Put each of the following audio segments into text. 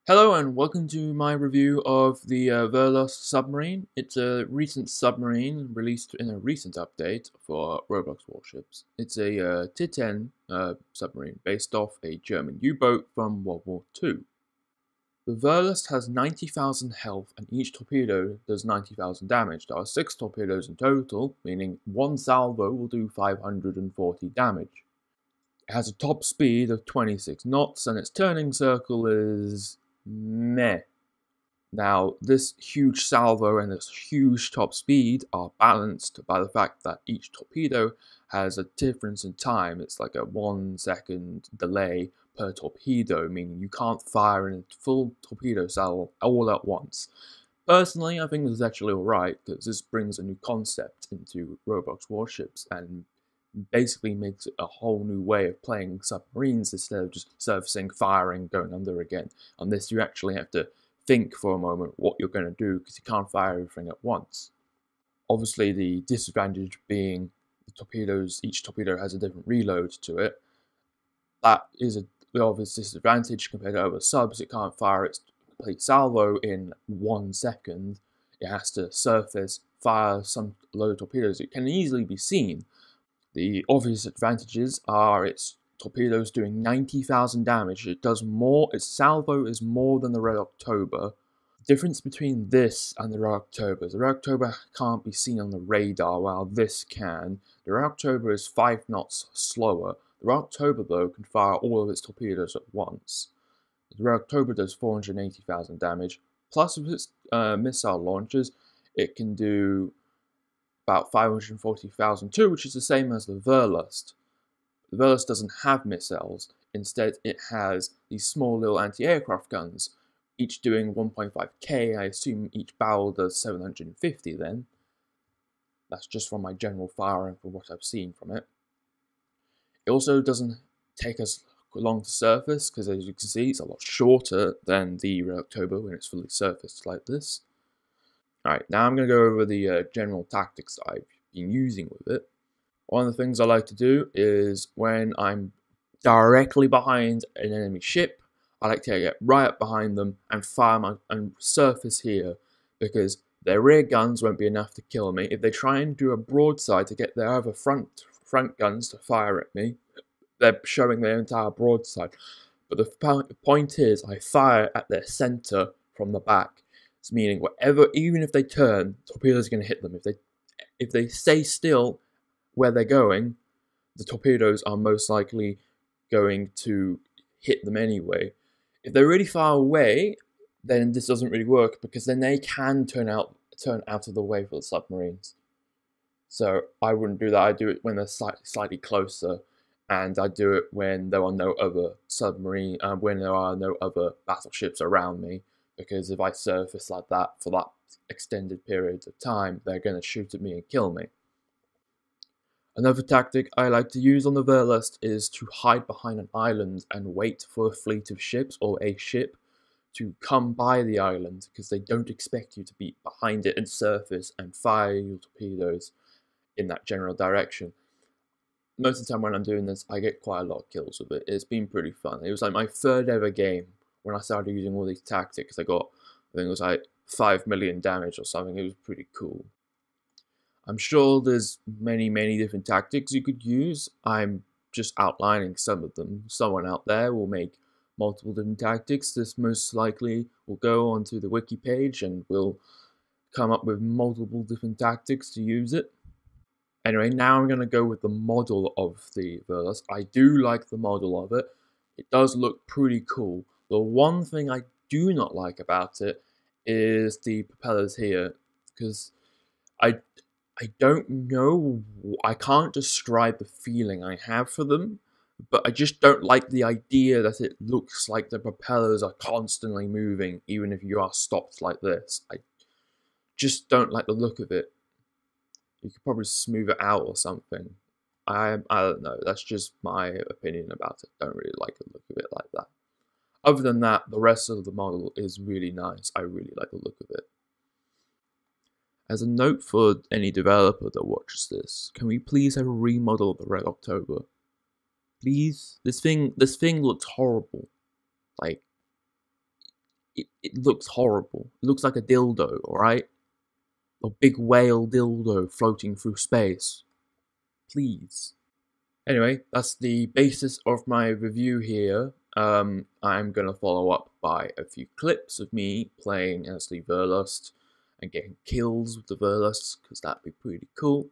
Hello and welcome to my review of the Verlust submarine. It's a recent submarine released in a recent update for Roblox Warships. It's a Titan submarine based off a German U-boat from World War II. The Verlust has 90,000 health and each torpedo does 90,000 damage. There are 6 torpedoes in total, meaning one salvo will do 540 damage. It has a top speed of 26 knots and its turning circle is meh. Now, this huge salvo and this huge top speed are balanced by the fact that each torpedo has a difference in time. It's like a 1 second delay per torpedo, meaning you can't fire in a full torpedo salvo all at once. Personally, I think this is actually alright, because this brings a new concept into Roblox Warships and basically makes it a whole new way of playing submarines instead of just surfacing, firing, going under again. On this, you actually have to think for a moment what you're going to do because you can't fire everything at once. Obviously, the disadvantage being the torpedoes, each torpedo has a different reload to it. That is a obvious disadvantage compared to other subs. It can't fire its complete salvo in 1 second. It has to surface, fire some load of torpedoes. It can easily be seen. The obvious advantages are its torpedoes doing 90,000 damage. It does more, its salvo is more than the Red October. The difference between this and the Red October, the Red October can't be seen on the radar while this can. The Red October is 5 knots slower. The Red October, though, can fire all of its torpedoes at once. The Red October does 480,000 damage, plus with its missile launchers, it can do about 540,000 too, which is the same as the Verlust. The Verlust doesn't have missiles. Instead, it has these small little anti-aircraft guns, each doing 1.5k. I assume each barrel does 750 then. That's just from my general firing from what I've seen from it. It also doesn't take as long to surface, because as you can see, it's a lot shorter than the Red October when it's fully surfaced like this. Alright, now I'm going to go over the general tactics that I've been using with it. One of the things I like to do is when I'm directly behind an enemy ship, I like to get right up behind them and fire and surface here, because their rear guns won't be enough to kill me. If they try and do a broadside to get their other front guns to fire at me, they're showing their entire broadside. But the point is, I fire at their center from the back. It's meaning whatever, even if they turn, torpedoes are going to hit them. If they stay still where they're going, the torpedoes are most likely going to hit them anyway. If they're really far away, then this doesn't really work, because then they can turn out of the way for the submarines. So I wouldn't do that. I do it when they're slightly closer, and I do it when there are no other when there are no other battleships around me. Because if I surface like that for that extended period of time, they're going to shoot at me and kill me. Another tactic I like to use on the Verlust is to hide behind an island and wait for a fleet of ships or a ship to come by the island, because they don't expect you to be behind it and surface and fire your torpedoes in that general direction. Most of the time when I'm doing this, I get quite a lot of kills with it. It's been pretty fun. It was like my 3rd ever game when I started using all these tactics. I think it was like 5 million damage or something. It was pretty cool. I'm sure there's many different tactics you could use. I'm just outlining some of them. Someone out there will make multiple different tactics. This most likely will go onto the wiki page and will come up with multiple different tactics to use it. Anyway, now I'm going to go with the model of the Verlust. I do like the model of it. It does look pretty cool. The one thing I do not like about it is the propellers here, because I don't know, I can't describe the feeling I have for them, but I just don't like the idea that it looks like the propellers are constantly moving, even if you are stopped like this. I just don't like the look of it. You could probably smooth it out or something. I don't know, that's just my opinion about it. Don't really like the look of it like that. Other than that, the rest of the model is really nice. I really like the look of it. As a note for any developer that watches this, can we please have a remodel of the Red October? Please? This thing looks horrible. Like, it looks horrible. It looks like a dildo, alright? A big whale dildo floating through space. Please. Anyway, that's the basis of my review here. I'm gonna follow up by a few clips of me playing as the Verlust and getting kills with the Verlust, because that'd be pretty cool.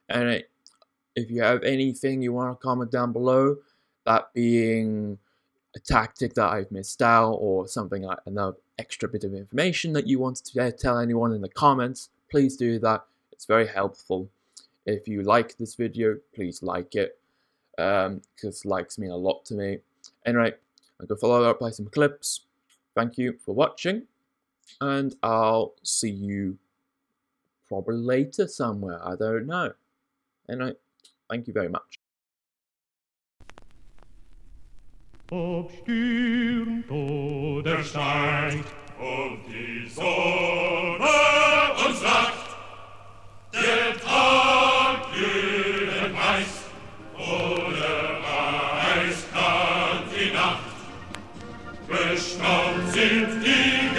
And if you have anything you want to comment down below, that being a tactic that I've missed out, or something like another extra bit of information that you want to tell anyone in the comments, please do that. It's very helpful. If you like this video, please like it, because likes mean a lot to me. Anyway, I'm going to follow up by some clips. Thank you for watching, and I'll see you probably later somewhere, I don't know. Anyway, thank you very much. Obstürmt oder steigt, und die Sonne uns lacht, der Tag glühend heiß, oder eiskalt die Nacht. Bestaunt sind die